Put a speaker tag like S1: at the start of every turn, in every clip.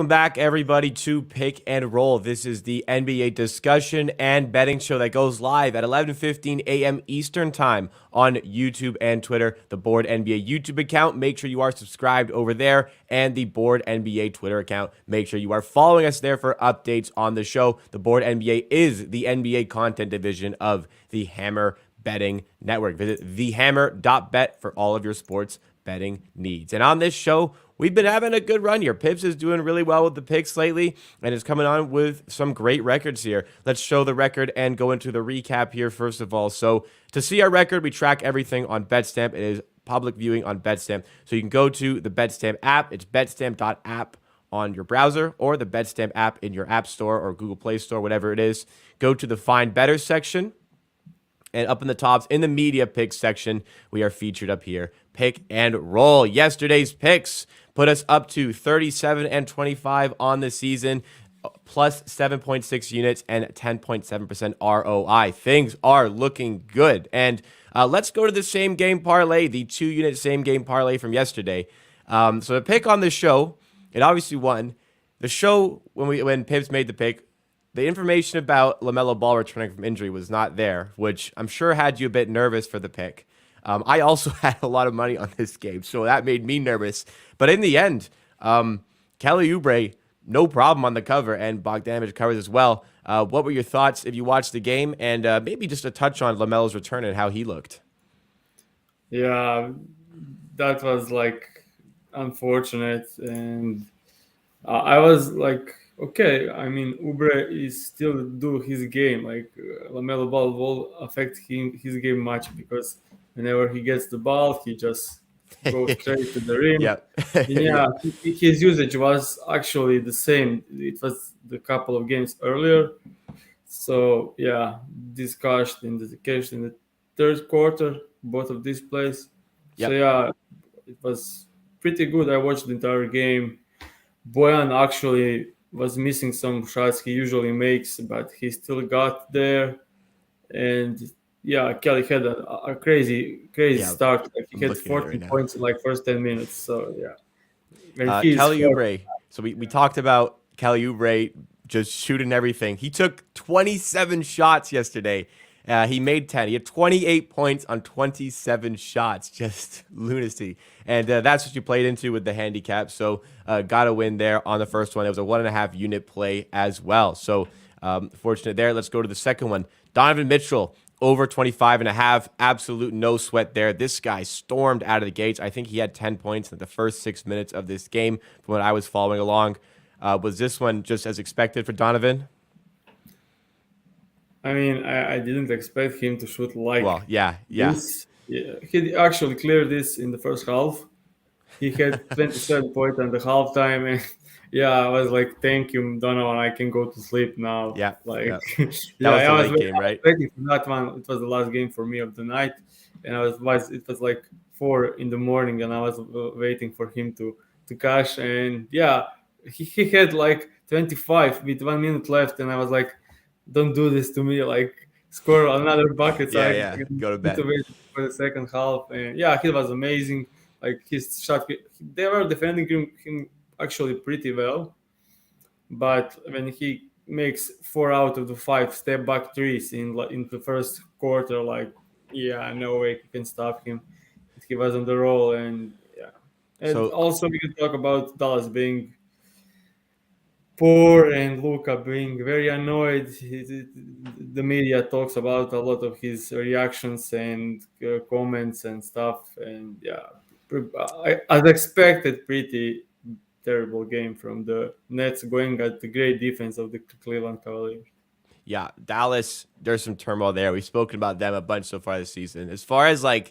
S1: Welcome back, everybody, to Pick and Roll. This is the NBA discussion and betting show that goes live at 11:15 a.m. Eastern Time on YouTube and Twitter. The Board NBA YouTube account, make sure you are subscribed over there, and the Board NBA Twitter account, make sure you are following us there for updates on the show. The Board NBA is the NBA content division of the Hammer Betting Network. Visit thehammer.bet for all of your sports betting needs. And on this show, we've been having a good run here. Pips is doing really well with the picks lately and is coming on with some great records here. Let's show the record and go into the recap here first of all. So to see our record, we track everything on BetStamp. It is public viewing on BetStamp. So you can go to the BetStamp app. It's betstamp.app on your browser or the BetStamp app in your App Store or Google Play Store, whatever it is. Go to the Find Better section. And up in the tops, in the media picks section, we are featured up here. Pick and roll. Yesterday's picks put us up to 37-25 on the season, plus 7.6 units and 10.7% ROI. Things are looking good. And let's go to the same game parlay, the 2-unit same game parlay from yesterday. So the pick on the show, it obviously won. The show, when Pips made the pick, the information about LaMelo Ball returning from injury was not there, which I'm sure had you a bit nervous for the pick. I also had a lot of money on this game, so that made me nervous. But in the end, Kelly Oubre, no problem on the cover, and Bogdanovich covers as well. What were your thoughts if you watched the game, and maybe just a touch on LaMelo's return and how he looked?
S2: Yeah, that was unfortunate, and I was like, okay, I mean, Oubre is still do his game. LaMelo Ball will affect his game much because whenever he gets the ball, he just goes straight to the rim.
S1: Yep.
S2: Yeah, his usage was actually the same. It was the couple of games earlier. So yeah, discussed in the third quarter, both of these plays.
S1: Yep.
S2: So yeah, it was pretty good. I watched the entire game. Bojan actually was missing some shots he usually makes, but he still got there. And yeah, Kelly had a crazy start. He had 14 points in first 10 minutes. So yeah.
S1: Kelly Oubre. So we talked about Kelly Oubre just shooting everything. He took 27 shots yesterday. He made 10. He had 28 points on 27 shots. Just lunacy. And that's what you played into with the handicap. So got a win there on the first one. It was a 1.5 unit play as well. So fortunate there. Let's go to the second one. Donovan Mitchell, over 25.5. Absolute no sweat there. This guy stormed out of the gates. I think he had 10 points in the first 6 minutes of this game from what I was following along. Was this one just as expected for Donovan?
S2: I mean, I didn't expect him to shoot
S1: this.
S2: Yeah. He actually cleared this in the first half. He had 27 points at the halftime, and I was like, "Thank you, Donovan. I can go to sleep now."
S1: Yeah,
S2: that
S1: was the late game, right?
S2: Waiting for that one. It was the last game for me of the night, and it was like 4 in the morning, and I was waiting for him to cash. And he had 25 with 1 minute left, and I was like, don't do this to me, score another bucket. So
S1: go to bed.
S2: To wait for the second half. And he was amazing. His shot, they were defending him actually pretty well. But when he makes 4 out of the 5 step back threes in the first quarter, no way you can stop him. He was on the roll. And also we can talk about Dallas being poor and Luka being very annoyed. The media talks about a lot of his reactions and comments and stuff. And as expected, pretty terrible game from the Nets going at the great defense of the Cleveland Cavaliers.
S1: Yeah, Dallas, there's some turmoil there. We've spoken about them a bunch so far this season. As far as I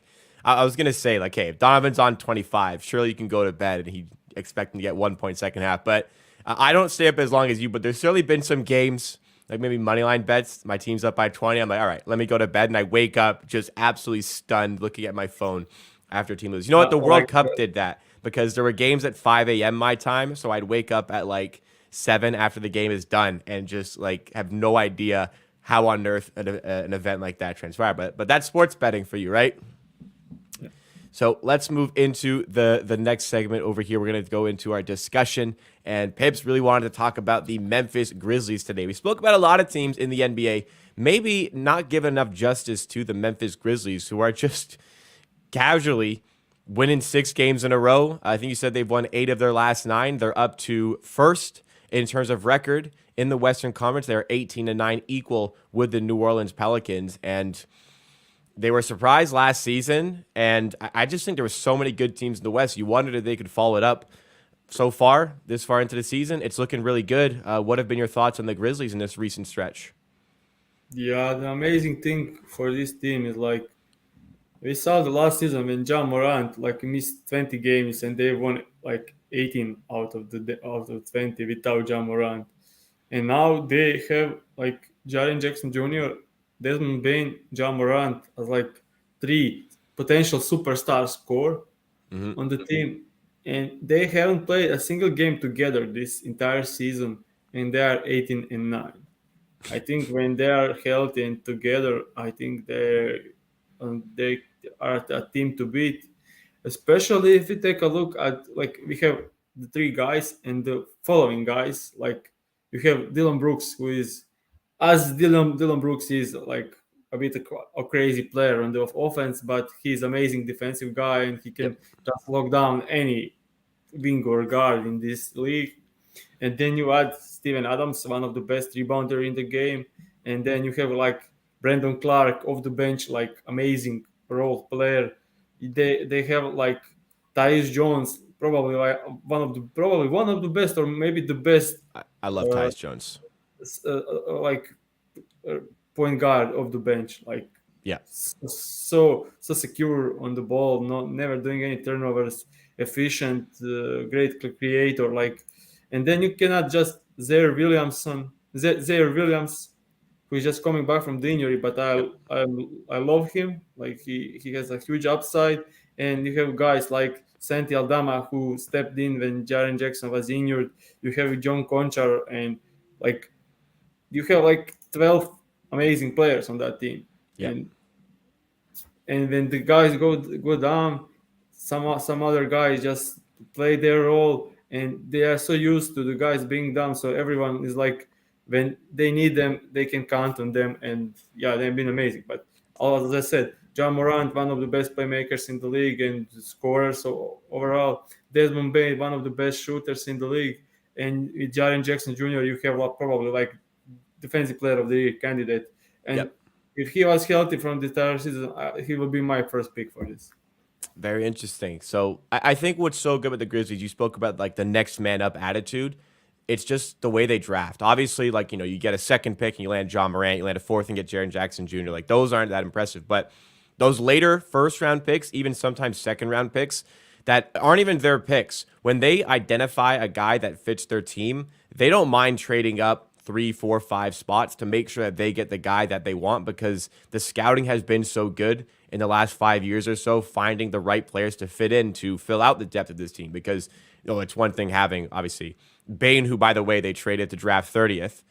S1: was going to say, hey, if Donovan's on 25, surely you can go to bed and he expect him to get 1 point second half. But I don't stay up as long as you, but there's certainly been some games, maybe moneyline bets. My team's up by 20. I'm like, all right, let me go to bed. And I wake up just absolutely stunned looking at my phone after a team loses. You know what? The World Cup did that because there were games at 5 a.m. my time. So I'd wake up at 7 after the game is done and just have no idea how on earth an event like that transpired. But that's sports betting for you, right?
S2: Yeah.
S1: So let's move into the next segment over here. We're going to go into our discussion. And Pips really wanted to talk about the Memphis Grizzlies today. We spoke about a lot of teams in the NBA, maybe not give enough justice to the Memphis Grizzlies, who are just casually winning 6 games in a row. I think you said they've won 8 of their last 9. They're up to first in terms of record in the Western Conference. They're 18-9, equal with the New Orleans Pelicans. And they were surprised last season, and I just think there were so many good teams in the West. You wondered if they could follow it up. So far, this far into the season, it's looking really good. What have been your thoughts on the Grizzlies in this recent stretch?
S2: Yeah, the amazing thing for this team is like we saw the last season when John Morant like missed 20 games and they won like 18 out of 20 without John Morant. And now they have like Jaren Jackson Jr., Desmond Bain, John Morant as like 3 potential superstars core
S1: Mm-hmm.
S2: on the team. And they haven't played a single game together this entire season, and they are 18-9. I think when they are healthy and together, I think they are a team to beat. Especially if you take a look at like we have the 3 guys and the following guys. Like you have Dylan Brooks, who is as Dylan Brooks is like a bit a crazy player on the offense, but he's amazing defensive guy and he can
S1: Yep.
S2: just lock down any wing or guard in this league. And then you add Steven Adams, one of the best rebounder in the game, and then you have like Brandon Clark off the bench, like amazing role player. They have like Tyus Jones, probably like one of the best or maybe the best
S1: I love
S2: uh,
S1: Tyus Jones.
S2: like uh, point guard of the bench, like
S1: Yeah.
S2: so secure on the ball, not never doing any turnovers, efficient, great creator, like. And then you cannot just Zaire Williams, who is just coming back from the injury, but
S1: Yep.
S2: I love him, like he has a huge upside. And you have guys like Santi Aldama, who stepped in when Jaren Jackson was injured. You have John Conchar, and like you have like 12 amazing players on that team.
S1: Yep.
S2: And when the guys go down, some other guys just play their role, and they are so used to the guys being down, so everyone is like when they need them they can count on them. And yeah, they've been amazing. But as I said, John Morant, one of the best playmakers in the league and scorers, so overall Desmond Bain, one of the best shooters in the league. And with Jaren Jackson Jr., you have probably like defensive player of the year candidate. And
S1: Yep.
S2: if he was healthy from the entire season, he would be my first pick for this.
S1: Very interesting. So I think what's so good with the Grizzlies, you spoke about like the next man up attitude. It's just the way they draft. Obviously, like, you get a second pick and you land John Morant, you land a fourth and get Jaren Jackson Jr. Like, those aren't that impressive. But those later first round picks, even sometimes second round picks, that aren't even their picks, when they identify a guy that fits their team, they don't mind trading up 3, 4, 5 spots to make sure that they get the guy that they want, because the scouting has been so good in the last 5 years or so, finding the right players to fit in to fill out the depth of this team. Because it's one thing having, obviously, Bain, who, by the way, they traded to draft 30th.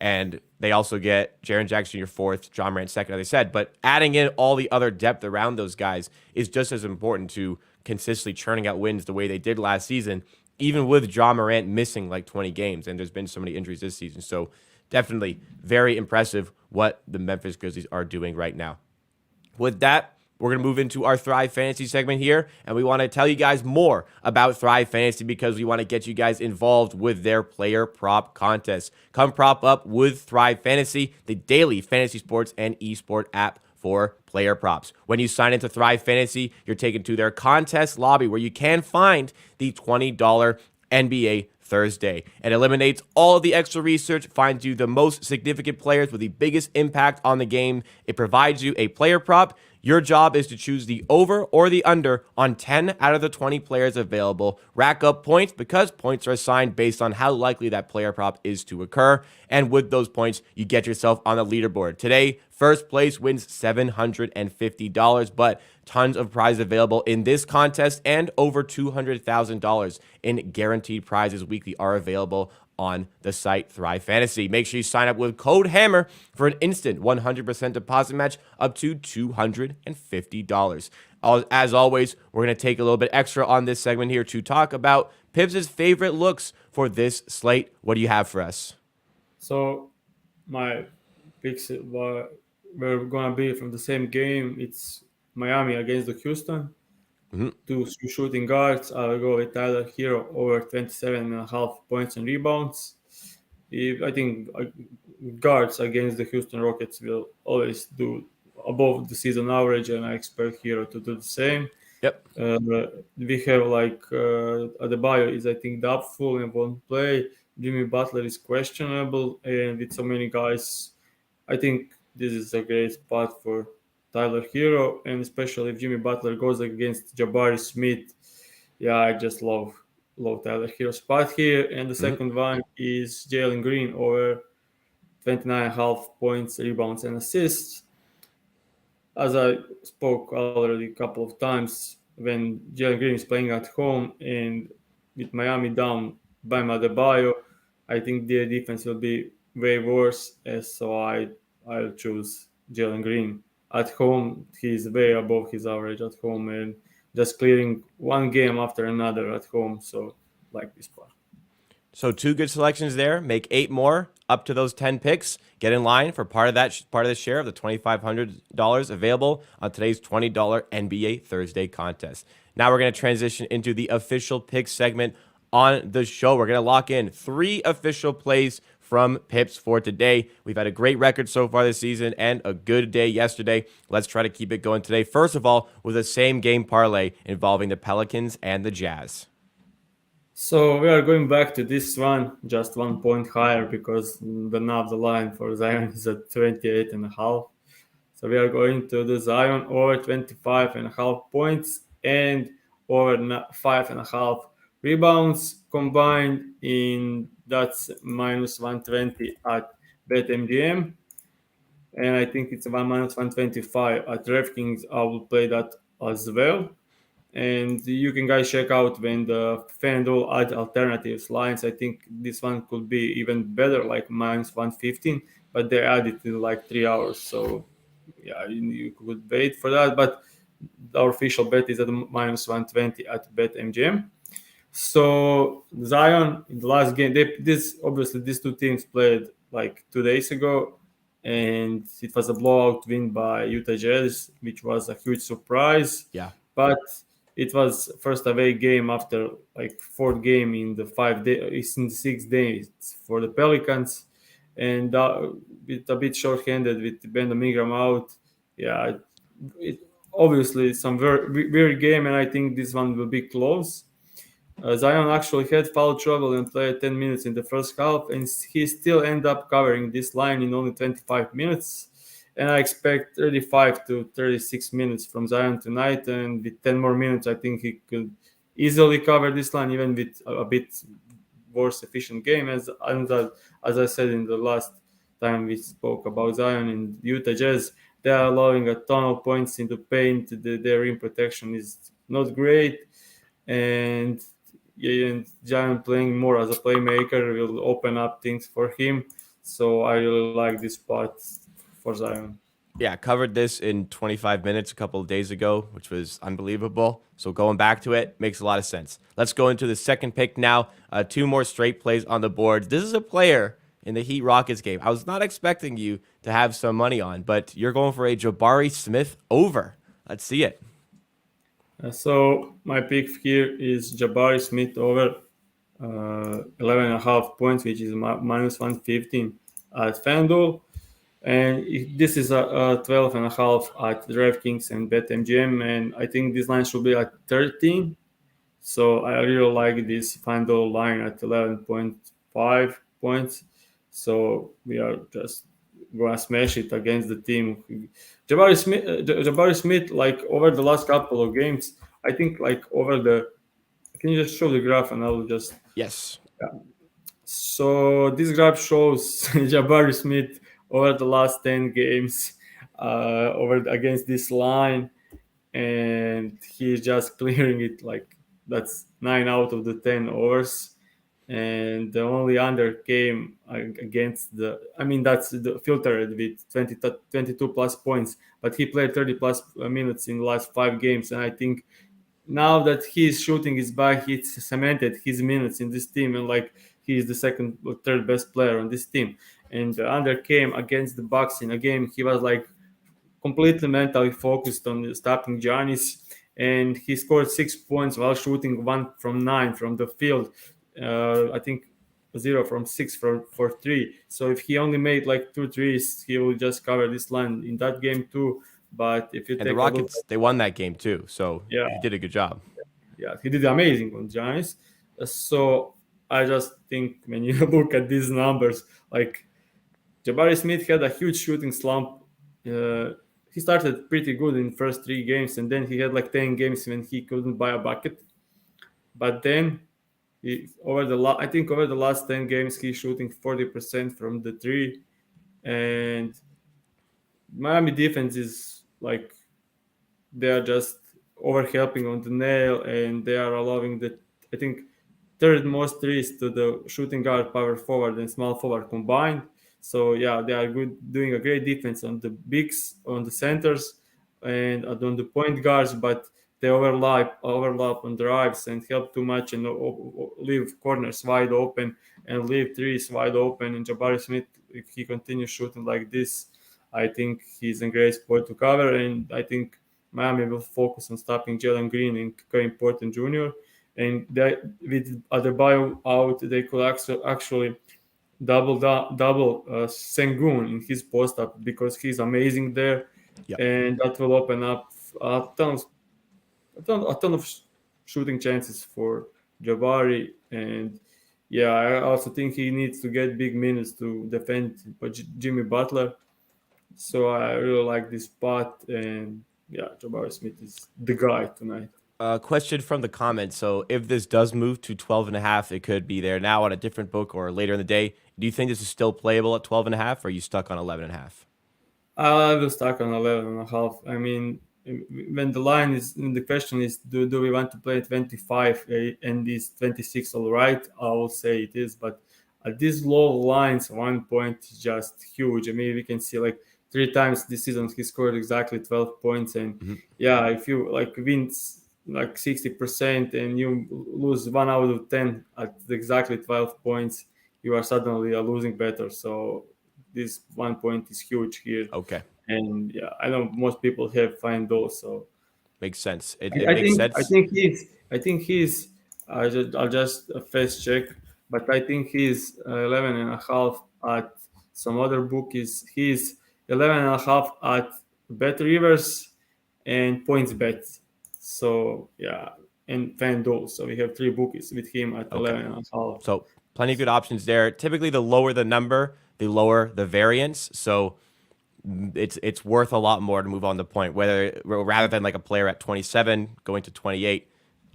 S1: And they also get Jaren Jackson Jr. fourth, John Morant second, as I said. But adding in all the other depth around those guys is just as important to consistently churning out wins the way they did last season, even with John Morant missing like 20 games. And there's been so many injuries this season. So definitely very impressive what the Memphis Grizzlies are doing right now. With that, we're going to move into our Thrive Fantasy segment here, and we want to tell you guys more about Thrive Fantasy because we want to get you guys involved with their player prop contest. Come prop up with Thrive Fantasy, the daily fantasy sports and esport app for player props. When you sign into Thrive Fantasy, you're taken to their contest lobby where you can find the $20 NBA Thursday. It eliminates all of the extra research, finds you the most significant players with the biggest impact on the game. It provides you a player prop. Your job is to choose the over or the under on 10 out of the 20 players available. Rack up points because points are assigned based on how likely that player prop is to occur. And with those points, you get yourself on the leaderboard. Today, first place wins $750, but tons of prizes available in this contest, and over $200,000 in guaranteed prizes weekly are available on the site Thrive Fantasy. Make sure you sign up with code HAMMER for an instant 100% deposit match up to $250. As always, we're going to take a little bit extra on this segment here to talk about Pips' favorite looks for this slate. What do you have for us?
S2: So my picks were gonna be from the same game. It's Miami against the Houston.
S1: Mm-hmm.
S2: Two shooting guards. I'll go with Tyler Hero over 27.5 points and rebounds. I think guards against the Houston Rockets will always do above the season average, and I expect Hero to do the same.
S1: Yep.
S2: We have Adebayo is I think doubtful and won't play. Jimmy Butler is questionable, and with so many guys, I think this is a great spot for Tyler Hero, and especially if Jimmy Butler goes against Jabari Smith. Yeah, I just love Tyler Hero spot here. And the
S1: Mm-hmm.
S2: second one is Jalen Green over 29.5 points, rebounds, and assists. As I spoke already a couple of times, when Jalen Green is playing at home and with Miami down by Adebayo, I think their defense will be way worse. So I'll choose Jalen Green at home. He's way above his average at home and just clearing one game after another at home. So like this part.
S1: So 2 good selections there. Make 8 more up to those 10 picks. Get in line for part of the share of the $2,500 available on today's $20 NBA Thursday contest. Now we're going to transition into the official pick segment on the show. We're going to lock in 3 official plays from Pips for today. We've had a great record so far this season and a good day yesterday. Let's try to keep it going today. First of all, with the same game parlay involving the Pelicans and the Jazz.
S2: So we are going back to this one, just 1 point higher because the line for Zion is at 28.5. So we are going to the Zion over 25.5 points and over 5.5 rebounds combined in that's minus 120 at BetMGM. And I think it's one minus 125 at DraftKings. I will play that as well. And you can guys check out when the FanDuel add alternatives lines. I think this one could be even better, like minus 115, but they add it in like 3 hours. So yeah, you could wait for that. But our official bet is at minus 120 at BetMGM. So Zion in the last game, these two teams played like 2 days ago, and it was a blowout win by Utah Jazz, which was a huge surprise.
S1: Yeah.
S2: But it was first away game after like fourth game in the 5 days in 6 days for the Pelicans, and with a bit short-handed with Brandon Ingram out. Yeah, it obviously some very weird game, and I think this one will be close. Zion actually had foul trouble and played 10 minutes in the first half, and he still ended up covering this line in only 25 minutes. And I expect 35 to 36 minutes from Zion tonight, and with 10 more minutes, I think he could easily cover this line, even with a bit worse efficient game. As I said in the last time we spoke about Zion and Utah Jazz, they are allowing a ton of points into paint. Their rim protection is not great, and Zion playing more as a playmaker will open up things for him. So I really like this spot for Zion.
S1: Yeah, covered this in 25 minutes a couple of days ago, which was unbelievable. So going back to it makes a lot of sense. Let's go into the second pick now. 2 more straight plays on the board. This is a player in the Heat Rockets game I was not expecting you to have some money on, but you're going for a Jabari Smith over. Let's see it.
S2: So my pick here is Jabari Smith over 11.5 points, which is minus 115 at FanDuel. And this is a 12.5 at DraftKings and BetMGM, and I think this line should be at 13. So I really like this FanDuel line at 11.5 points. So we are just gonna smash it against the team. Jabari Smith, like over the last couple of games, I think like over the. Can you just show the graph and I will just.
S1: Yes.
S2: Yeah. So this graph shows Jabari Smith over the last 10 games over against this line, and he's just clearing it like that's 9 out of the 10 overs. and the only under came against the. I mean, that's the filtered with 22 plus points, but he played 30 plus minutes in the last 5 games, and I think now that his shooting is back, it's cemented his minutes in this team, and like he is the second or third best player on this team. And the under came against the Bucks in a game. He was like completely mentally focused on stopping Giannis, and he scored 6 points while shooting 1 from 9 from the field. I think 0 from 6 for three. So if he only made like two threes, he will just cover this line in that game too. But if you
S1: And the
S2: take a look,
S1: Rockets, they won that game too, so
S2: yeah,
S1: he did a good job.
S2: yeah, he did amazing on Giannis. So I just think when you look at these numbers, like Jabari Smith had a huge shooting slump. Uh, he started pretty good in first 3 games, and then he had like 10 games when he couldn't buy a bucket. But then I think over the last 10 games, he's shooting 40% from the three, and Miami defense is like they are just over helping on the nail, and they are allowing the I think third most threes to the shooting guard, power forward, and small forward combined. So yeah, they are good, doing a great defense on the bigs, on the centers, and on the point guards, but they overlap on drives and help too much and leave corners wide open and leave threes wide open. And Jabari Smith, if he continues shooting like this, I think he's in great spot to cover, and I think Miami will focus on stopping Jalen Green and Kevin Porter Jr. And they, with other buyout, they could actually double Sengun in his post up because he's amazing there,
S1: Yeah.
S2: and that will open up a ton of shooting chances for Jabari. And yeah, I also think he needs to get big minutes to defend Jimmy Butler. So I really like this spot, and yeah, Jabari Smith is the guy tonight.
S1: Question from the comments. So if this does move to 12 and a half, it could be there now on a different book or later in the day. Do you think this is still playable at 12 and a half, or are you stuck on 11 and a half?
S2: I will stuck on 11 and a half. I mean, when the line is, the question is, do we want to play 25 and is 26 all right? I will say it is, but at these low lines, 1 point is just huge. I mean, we can see like 3 times this season he scored exactly 12 points. And
S1: Mm-hmm.
S2: yeah, if you like win like 60% and you lose 1 out of 10 at exactly 12 points, you are suddenly a losing better. So this 1 point is huge here.
S1: Okay.
S2: And yeah, I know most people have fine those. So
S1: Makes sense. It,
S2: I,
S1: it
S2: I
S1: makes
S2: think I
S1: sense.
S2: think he's I think he's I'll just face check, but I think he's 11 and a half at some other book is he's 11 and a half at Bet Rivers and Points Bet. So yeah, and FanDuel. So we have 3 bookies with him at
S1: Okay.
S2: 11 and a half.
S1: So plenty of good options there. Typically, the lower the number, the lower the variance. So it's worth a lot more to move on the point, whether rather than like a player at 27 going to 28,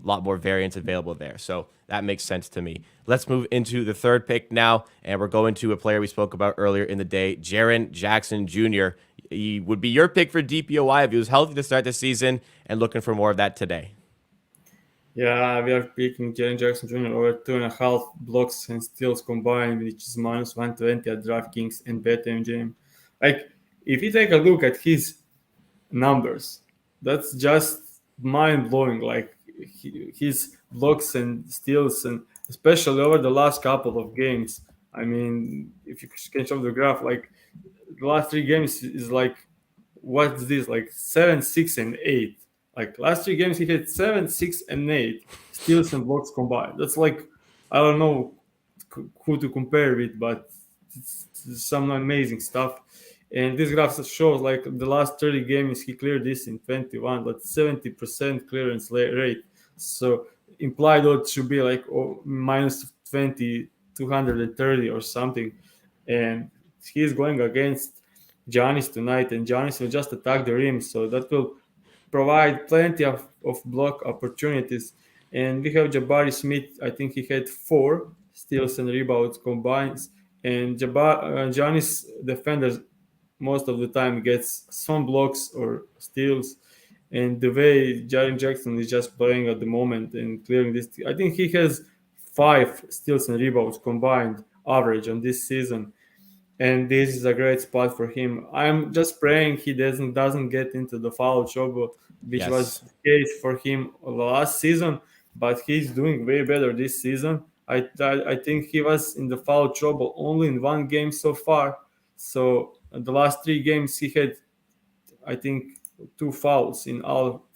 S1: a lot more variance available there. So that makes sense to me. Let's move into the third pick now, and we're going to a player we spoke about earlier in the day, Jaren Jackson Jr. He would be your pick for DPOY if he was healthy to start the season, and looking for more of that today.
S2: Yeah, we are picking Jaren Jackson Jr. over 2.5 blocks and steals combined, which is minus 120 at DraftKings and BetMGM. Like, if you take a look at his numbers, that's just mind blowing. Like, his blocks and steals, and especially over the last couple of games. I mean, if you can show the graph, like, the last 3 games is like what's this like 7, 6, and 8. Like last 3 games he had 7, 6, and 8 steals and blocks combined. That's like I don't know who to compare with, but it's some amazing stuff. And this graph shows like the last 30 games he cleared this in 21, but 70% clearance rate. So implied odds should be like minus 20, 230 or something. And he's going against Giannis tonight, and Giannis will just attack the rim, so that will provide plenty of block opportunities. And we have Jabari Smith. I think he had 4 steals and rebounds combined. And Giannis defenders most of the time gets some blocks or steals. And the way Jaren Jackson is just playing at the moment and clearing this, I think he has 5 steals and rebounds combined average on this season, and this is a great spot for him. I'm just praying he doesn't get into the foul trouble, which was
S1: Yes.
S2: the case for him last season. But he's doing way better this season. I think he was in the foul trouble only in one game so far. So in the last 3 games he had, I think, 2 fouls in all,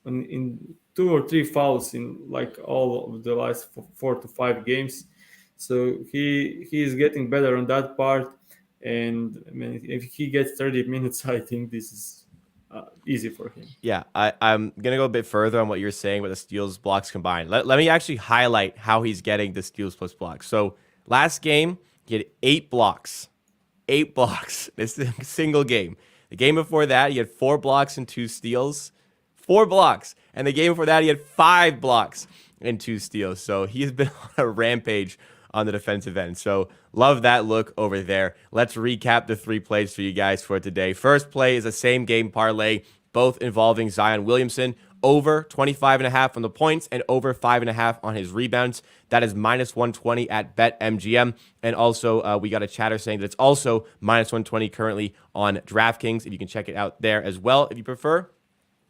S2: in 2 or 3 fouls in like all of the last 4 to 5 games. So he is getting better on that part. And I mean, if he gets 30 minutes, I think this is easy for him.
S1: Yeah, I'm going to go a bit further on what you're saying with the steals blocks combined. Let me actually highlight how he's getting the steals plus blocks. So last game, he had 8 blocks. 8 blocks. This is a single game. The game before that, he had 4 blocks and 2 steals. 4 blocks. And the game before that, he had 5 blocks and 2 steals. So he's been on a rampage on the defensive end. So love that look over there. Let's recap the 3 plays for you guys for today. First play is a same game parlay, both involving Zion Williamson. Over 25.5 on the points and over 5.5 on his rebounds. That is minus 120 at BetMGM. And also, we got a chatter saying that it's also minus 120 currently on DraftKings. If you can check it out there as well, if you prefer.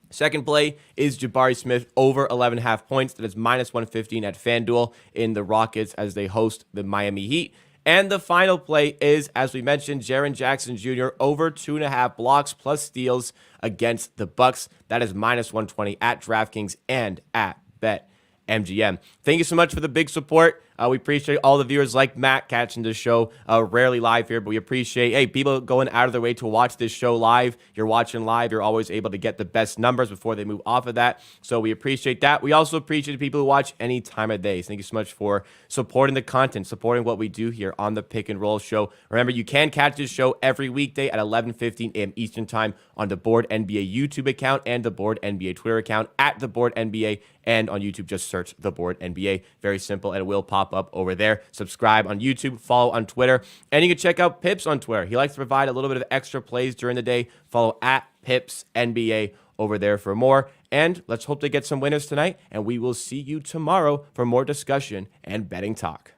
S1: Second play is Jabari Smith over 11.5 points. That is minus 115 at FanDuel in the Rockets as they host the Miami Heat. And the final play is, as we mentioned, Jaren Jackson Jr. over 2.5 blocks plus steals against the Bucks. That is minus 120 at DraftKings and at BetMGM. Thank you so much for the big support. We appreciate all the viewers like Matt catching the show rarely live here, but we appreciate, people going out of their way to watch this show live. You're watching live. You're always able to get the best numbers before they move off of that. So we appreciate that. We also appreciate the people who watch any time of day. Thank you so much for supporting the content, supporting what we do here on the Pick and Roll Show. Remember, you can catch this show every weekday at 11:15 a.m. Eastern Time on the Board NBA YouTube account and the Board NBA Twitter account at the Board NBA, and on YouTube, just search the Board NBA. Very simple, and it will pop up over there. Subscribe on YouTube, follow on Twitter, and you can check out Pips on Twitter. He likes to provide a little bit of extra plays during the day. Follow at PipsNBA over there for more. And let's hope to get some winners tonight, and we will see you tomorrow for more discussion and betting talk.